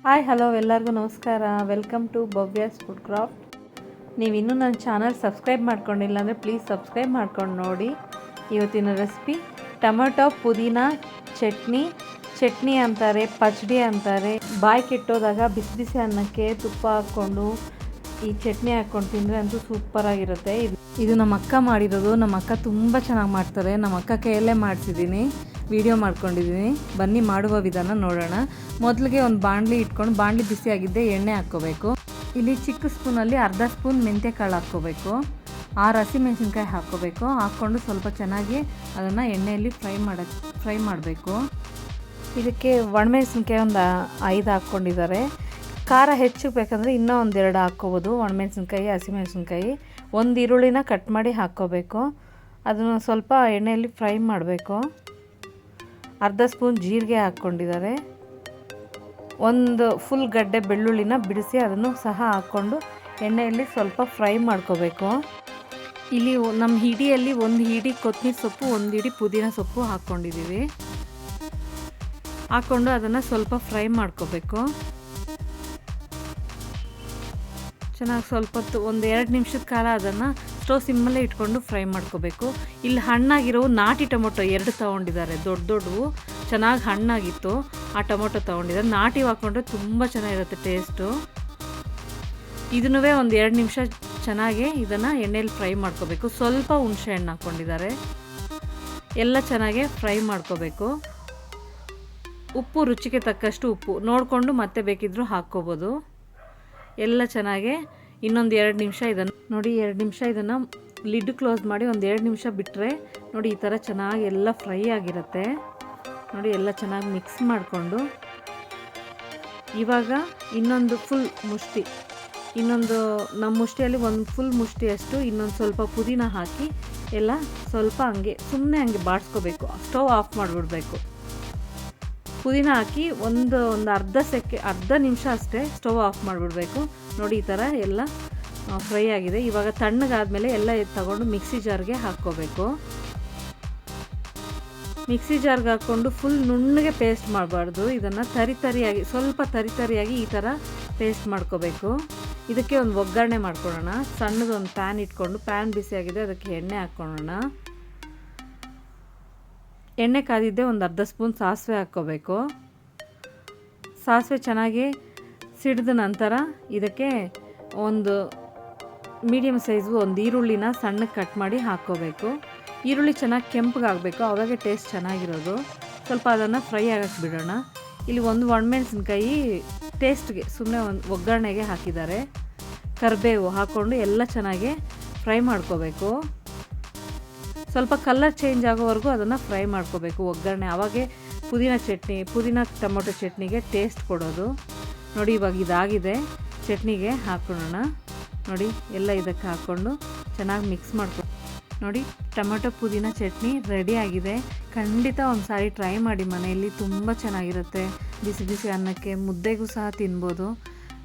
Hi hello ಎಲ್ಲರಿಗೂ ನಮಸ್ಕಾರ. Welcome to Bhavya's food craft. ನೀವು ಇನ್ನೂ ನನ್ನ ಚಾನಲ್ ಸಬ್ಸ್ಕ್ರೈಬ್ ಮಾಡ್ಕೊಂಡಿಲ್ಲ ಅಂದರೆ ಪ್ಲೀಸ್ ಸಬ್ಸ್ಕ್ರೈಬ್ ಮಾಡ್ಕೊಂಡು ನೋಡಿ. ಇವತ್ತಿನ ರೆಸಿಪಿ ಟೊಮೆಟೊ ಪುದೀನ ಚಟ್ನಿ ಅಂತಾರೆ, ಪಚಡಿ ಅಂತಾರೆ. ಬಾಯಿ ಕೆಟ್ಟೋದಾಗ ಬಿಸಿ ಬಿಸಿ ಅನ್ನಕ್ಕೆ ತುಪ್ಪ ಹಾಕ್ಕೊಂಡು ಈ ಚಟ್ನಿ ಹಾಕ್ಕೊಂಡು ತಿಂದರೆ ಅಂತೂ ಸೂಪರಾಗಿರುತ್ತೆ. ಇದು ನಮ್ಮ ಅಕ್ಕ ಮಾಡಿರೋದು. ನಮ್ಮ ಅಕ್ಕ ತುಂಬ ಚೆನ್ನಾಗಿ ಮಾಡ್ತಾರೆ. ನಮ್ಮ ಅಕ್ಕ ಕೈಯಲ್ಲೇ ಮಾಡಿಸಿದ್ದೀನಿ, ವಿಡಿಯೋ ಮಾಡ್ಕೊಂಡಿದ್ದೀನಿ. ಬನ್ನಿ ಮಾಡುವ ವಿಧಾನ ನೋಡೋಣ. ಮೊದಲಿಗೆ ಒಂದು ಬಾಣಲಿ ಇಟ್ಕೊಂಡು ಬಾಣಲಿ ಬಿಸಿಯಾಗಿದ್ದೆ ಎಣ್ಣೆ ಹಾಕ್ಕೋಬೇಕು. ಇಲ್ಲಿ ಚಿಕ್ಕ ಸ್ಪೂನಲ್ಲಿ ಅರ್ಧ ಸ್ಪೂನ್ ಮೆಂತ್ಯ ಕಾಳು ಹಾಕ್ಕೋಬೇಕು. 6 ಹಸಿಮೆಣಸಿನ್ಕಾಯಿ ಹಾಕ್ಕೋಬೇಕು. ಹಾಕ್ಕೊಂಡು ಸ್ವಲ್ಪ ಚೆನ್ನಾಗಿ ಅದನ್ನು ಎಣ್ಣೆಯಲ್ಲಿ ಫ್ರೈ ಮಾಡಬೇಕು. ಇದಕ್ಕೆ ಒಣಮೆಣಸಿನ್ಕಾಯಿ ಒಂದು 5 ಹಾಕ್ಕೊಂಡಿದ್ದಾರೆ. ಖಾರ ಹೆಚ್ಚು ಬೇಕಂದರೆ ಇನ್ನೂ ಒಂದು 2 ಹಾಕ್ಕೋಬೋದು. ಒಣಮೆಣಸಿನ್ಕಾಯಿ, ಹಸಿಮೆಣಸಿನ್ಕಾಯಿ, ಒಂದು ಈರುಳ್ಳಿನ ಕಟ್ ಮಾಡಿ ಹಾಕ್ಕೋಬೇಕು. ಅದನ್ನು ಸ್ವಲ್ಪ ಎಣ್ಣೆಯಲ್ಲಿ ಫ್ರೈ ಮಾಡಬೇಕು. ಅರ್ಧ ಸ್ಪೂನ್ ಜೀರಿಗೆ ಹಾಕ್ಕೊಂಡಿದ್ದಾರೆ. ಒಂದು ಫುಲ್ ಗಡ್ಡೆ ಬೆಳ್ಳುಳ್ಳಿನ ಬಿಡಿಸಿ ಅದನ್ನು ಸಹ ಹಾಕ್ಕೊಂಡು ಎಣ್ಣೆಯಲ್ಲಿ ಸ್ವಲ್ಪ ಫ್ರೈ ಮಾಡ್ಕೋಬೇಕು. ಇಲ್ಲಿ ನಮ್ಮ ಹಿಡಿಯಲ್ಲಿ 1 ಹಿಡಿ ಕೊತ್ತಂಬರಿ ಸೊಪ್ಪು, 1 ಹಿಡಿ ಪುದೀನ ಸೊಪ್ಪು ಹಾಕ್ಕೊಂಡಿದ್ದೀವಿ. ಹಾಕ್ಕೊಂಡು ಅದನ್ನು ಸ್ವಲ್ಪ ಫ್ರೈ ಮಾಡ್ಕೋಬೇಕು. ಚೆನ್ನಾಗಿ ಸ್ವಲ್ಪ ಹೊತ್ತು 1-2 ನಿಮಿಷದ ಕಾಲ ಅದನ್ನು ಸ್ಟವ್ ಸಿಮ್ಮಲ್ಲೇ ಇಟ್ಕೊಂಡು ಫ್ರೈ ಮಾಡ್ಕೋಬೇಕು. ಇಲ್ಲಿ ಹಣ್ಣಾಗಿರೋವು ನಾಟಿ ಟೊಮೊಟೊ 2 ತೊಗೊಂಡಿದ್ದಾರೆ. ದೊಡ್ಡವು ಚೆನ್ನಾಗಿ ಹಣ್ಣಾಗಿತ್ತು, ಆ ಟೊಮೊಟೊ ತೊಗೊಂಡಿದ್ದಾರೆ. ನಾಟಿ ಹಾಕ್ಕೊಂಡ್ರೆ ತುಂಬ ಚೆನ್ನಾಗಿರುತ್ತೆ ಟೇಸ್ಟು. ಇದನ್ನೂ 1-2 ನಿಮಿಷ ಚೆನ್ನಾಗಿ ಇದನ್ನು ಎಣ್ಣೆಯಲ್ಲಿ ಫ್ರೈ ಮಾಡ್ಕೋಬೇಕು. ಸ್ವಲ್ಪ ಹುಣಸೆ ಹಣ್ಣು ಹಾಕ್ಕೊಂಡಿದ್ದಾರೆ. ಎಲ್ಲ ಚೆನ್ನಾಗಿ ಫ್ರೈ ಮಾಡ್ಕೋಬೇಕು. ಉಪ್ಪು ರುಚಿಗೆ ತಕ್ಕಷ್ಟು ಉಪ್ಪು ನೋಡಿಕೊಂಡು ಮತ್ತೆ ಬೇಕಿದ್ದರೂ ಹಾಕ್ಕೋಬೋದು. ಎಲ್ಲ ಚೆನ್ನಾಗಿ ಇನ್ನೊಂದು 2 ನಿಮಿಷ ಇದನ್ನು ನೋಡಿ, 2 ನಿಮಿಷ ಇದನ್ನು ಲಿಡ್ ಕ್ಲೋಸ್ ಮಾಡಿ 1-2 ನಿಮಿಷ ಬಿಟ್ಟರೆ ನೋಡಿ ಈ ಥರ ಚೆನ್ನಾಗಿ ಎಲ್ಲ ಫ್ರೈ ಆಗಿರುತ್ತೆ. ನೋಡಿ ಎಲ್ಲ ಚೆನ್ನಾಗಿ ಮಿಕ್ಸ್ ಮಾಡಿಕೊಂಡು ಇವಾಗ ಇನ್ನೊಂದು ಫುಲ್ ಮುಷ್ಟಿ, ಇನ್ನೊಂದು ನಮ್ಮ ಮುಷ್ಟಿಯಲ್ಲಿ ಒಂದು ಫುಲ್ ಮುಷ್ಟಿಯಷ್ಟು ಇನ್ನೊಂದು ಸ್ವಲ್ಪ ಪುದೀನ ಹಾಕಿ ಎಲ್ಲ ಸ್ವಲ್ಪ ಸುಮ್ಮನೆ ಹಂಗೆ ಬಾಡಿಸ್ಕೋಬೇಕು. Stove off ಮಾಡಿಬಿಡ್ಬೇಕು. ಪುದೀನ ಹಾಕಿ ಒಂದು ಅರ್ಧ ನಿಮಿಷ ಅಷ್ಟೇ ಸ್ಟವ್ ಆಫ್ ಮಾಡಿಬಿಡ್ಬೇಕು. ನೋಡಿ ಈ ಥರ ಎಲ್ಲ ಫ್ರೈ ಆಗಿದೆ. ಇವಾಗ ತಣ್ಣಗಾದ್ಮೇಲೆ ಎಲ್ಲ ತಗೊಂಡು ಮಿಕ್ಸಿ ಜಾರ್ಗೆ ಹಾಕ್ಕೋಬೇಕು. ಮಿಕ್ಸಿ ಜಾರ್ಗೆ ಹಾಕ್ಕೊಂಡು ಫುಲ್ ನುಣ್ಣಗೆ ಪೇಸ್ಟ್ ಮಾಡಬಾರ್ದು. ಇದನ್ನು ಸ್ವಲ್ಪ ತರಿಯಾಗಿ ಈ ಥರ ಪೇಸ್ಟ್ ಮಾಡ್ಕೋಬೇಕು. ಇದಕ್ಕೆ ಒಂದು ಒಗ್ಗರಣೆ ಮಾಡ್ಕೊಳ್ಳೋಣ. ಸಣ್ಣದೊಂದು ಪ್ಯಾನ್ ಇಟ್ಕೊಂಡು, ಪ್ಯಾನ್ ಬಿಸಿಯಾಗಿದೆ, ಅದಕ್ಕೆ ಎಣ್ಣೆ ಹಾಕ್ಕೊಳ್ಳೋಣ. ಎಣ್ಣೆ ಕಾದಿದ್ದೆ ಒಂದು ಅರ್ಧ ಸ್ಪೂನ್ ಸಾಸಿವೆ ಹಾಕ್ಕೋಬೇಕು. ಸಾಸಿವೆ ಚೆನ್ನಾಗಿ ಸಿಡಿದ ನಂತರ ಇದಕ್ಕೆ ಒಂದು ಮೀಡಿಯಮ್ ಸೈಜು ಒಂದು ಈರುಳ್ಳಿನ ಸಣ್ಣಗೆ ಕಟ್ ಮಾಡಿ ಹಾಕ್ಕೋಬೇಕು. ಈರುಳ್ಳಿ ಚೆನ್ನಾಗಿ ಕೆಂಪಗಾಗಬೇಕು, ಆವಾಗ ಟೇಸ್ಟ್ ಚೆನ್ನಾಗಿರೋದು. ಸ್ವಲ್ಪ ಅದನ್ನು ಫ್ರೈ ಆಗಕ್ಕೆ ಬಿಡೋಣ. ಇಲ್ಲಿ ಒಂದು ಒಣಮೆಣಸಿನ್ಕಾಯಿ ಟೇಸ್ಟ್ಗೆ ಸುಮ್ಮನೆ ಒಂದು ಒಗ್ಗರಣೆಗೆ ಹಾಕಿದ್ದಾರೆ. ಕರಿಬೇವು ಹಾಕ್ಕೊಂಡು ಎಲ್ಲ ಚೆನ್ನಾಗಿ ಫ್ರೈ ಮಾಡ್ಕೋಬೇಕು. ಸ್ವಲ್ಪ ಕಲರ್ ಚೇಂಜ್ ಆಗೋವರೆಗೂ ಅದನ್ನು ಫ್ರೈ ಮಾಡ್ಕೋಬೇಕು ಒಗ್ಗರಣೆ. ಆವಾಗೇ ಪುದೀನ ಟೊಮೊಟೊ ಚಟ್ನಿಗೆ ಟೇಸ್ಟ್ ಕೊಡೋದು. ನೋಡಿ ಇವಾಗ ಇದಾಗಿದೆ. ಚಟ್ನಿಗೆ ಹಾಕ್ಕೊಳ್ಳೋಣ. ನೋಡಿ ಎಲ್ಲ ಇದಕ್ಕೆ ಹಾಕ್ಕೊಂಡು ಚೆನ್ನಾಗಿ ಮಿಕ್ಸ್ ನೋಡಿ ಟೊಮೊಟೊ ಪುದೀನ ಚಟ್ನಿ ರೆಡಿ ಆಗಿದೆ. ಖಂಡಿತ ಒಂದು ಸಾರಿ ಟ್ರೈ ಮಾಡಿ ಮನೆಯಲ್ಲಿ, ತುಂಬ ಚೆನ್ನಾಗಿರುತ್ತೆ. ಬಿಸಿ ಬಿಸಿ ಅನ್ನಕ್ಕೆ ಮುದ್ದೆಗೂ ಸಹ ತಿನ್ಬೋದು.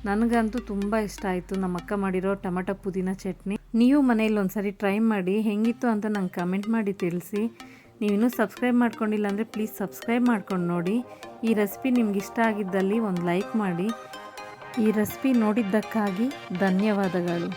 ನನಗಂತೂ ತುಂಬ ಇಷ್ಟ ಆಯಿತು ನಮ್ಮ ಅಕ್ಕ ಮಾಡಿರೋ ಟೊಮೊಟೊ ಪುದೀನ ಚಟ್ನಿ. ನೀವು ಮನೆಯಲ್ಲಿ ಒಂದು ಸಾರಿ ಟ್ರೈ ಮಾಡಿ ಹೇಗಿತ್ತು ಅಂತ ನಂಗೆ ಕಮೆಂಟ್ ಮಾಡಿ ತಿಳಿಸಿ. ನೀವಿನ್ನೂ ಸಬ್ಸ್ಕ್ರೈಬ್ ಮಾಡ್ಕೊಂಡಿಲ್ಲ ಅಂದರೆ ಪ್ಲೀಸ್ ಸಬ್ಸ್ಕ್ರೈಬ್ ಮಾಡ್ಕೊಂಡು ನೋಡಿ. ಈ ರೆಸಿಪಿ ನಿಮ್ಗೆ ಇಷ್ಟ ಆಗಿದ್ದಲ್ಲಿ ಒಂದು ಲೈಕ್ ಮಾಡಿ. ಈ ರೆಸಿಪಿ ನೋಡಿದ್ದಕ್ಕಾಗಿ ಧನ್ಯವಾದಗಳು.